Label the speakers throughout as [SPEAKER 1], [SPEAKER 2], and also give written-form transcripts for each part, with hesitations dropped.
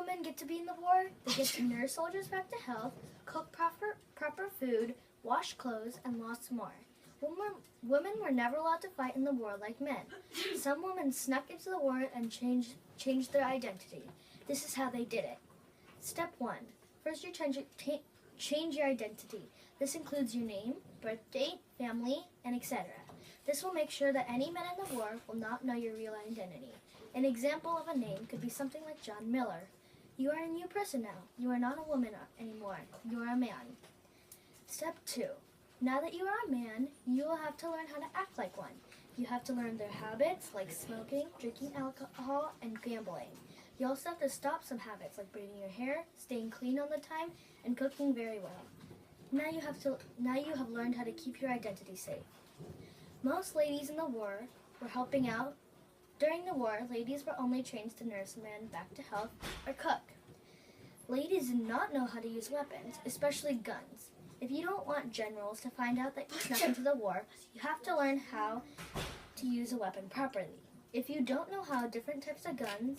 [SPEAKER 1] women get to be in the war? They get to nurse soldiers back to health, cook proper food, wash clothes, and lots more. Women were never allowed to fight in the war like men. Some women snuck into the war and changed their identity. This is how they did it. Step 1. First, you change your identity. This includes your name, birth date, family, and etc. This will make sure that any men in the war will not know your real identity. An example of a name could be something like John Miller. You are a new person now. You are not a woman anymore. You are a man. Step 2. Now that you are a man, you will have to learn how to act like one. You have to learn their habits like smoking, drinking alcohol, and gambling. You also have to stop some habits like braiding your hair, staying clean all the time, and cooking very well. Now you have learned how to keep your identity safe. Most ladies in the war were helping out. During the war, ladies were only trained to nurse men back to health or cook. Ladies did not know how to use weapons, especially guns. If you don't want generals to find out that you snuck into the war, you have to learn how to use a weapon properly. If you don't know how different types of guns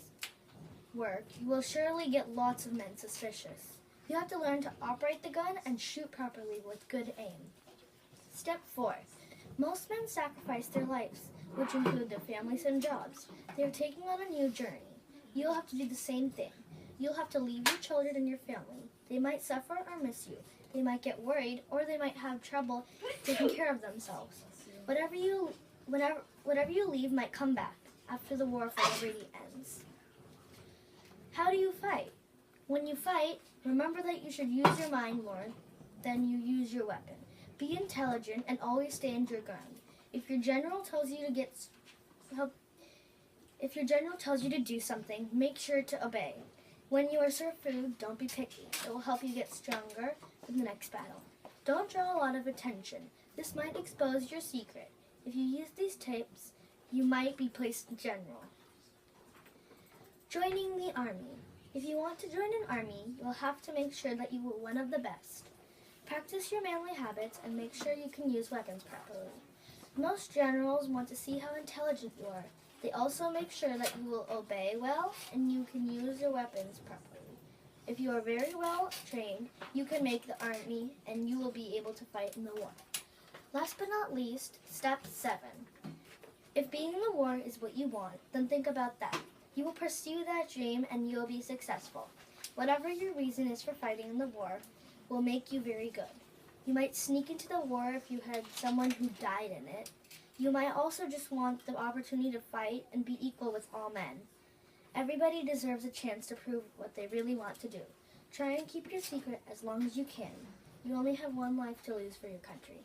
[SPEAKER 1] work, you will surely get lots of men suspicious. You have to learn to operate the gun and shoot properly with good aim. Step 4. Most men sacrifice their lives, which include their families and jobs. They are taking on a new journey. You'll have to do the same thing. You'll have to leave your children and your family. They might suffer or miss you. They might get worried, or they might have trouble taking care of themselves. Whatever you leave might come back after the war for liberty ends. How do you fight? When you fight, remember that you should use your mind more than you use your weapon. Be intelligent and always stand your ground. If your general tells you to do something, make sure to obey. When you are served food, don't be picky. It will help you get stronger in the next battle. Don't draw a lot of attention. This might expose your secret. If you use these tips, you might be placed general. Joining the army. If you want to join an army, you'll have to make sure that you are one of the best. Practice your manly habits and make sure you can use weapons properly. Most generals want to see how intelligent you are. They also make sure that you will obey well and you can use your weapons properly. If you are very well trained, you can make the army and you will be able to fight in the war. Last but not least, step 7. If being in the war is what you want, then think about that. You will pursue that dream and you will be successful. Whatever your reason is for fighting in the war will make you very good. You might sneak into the war if you had someone who died in it. You might also just want the opportunity to fight and be equal with all men. Everybody deserves a chance to prove what they really want to do. Try and keep your secret as long as you can. You only have one life to lose for your country.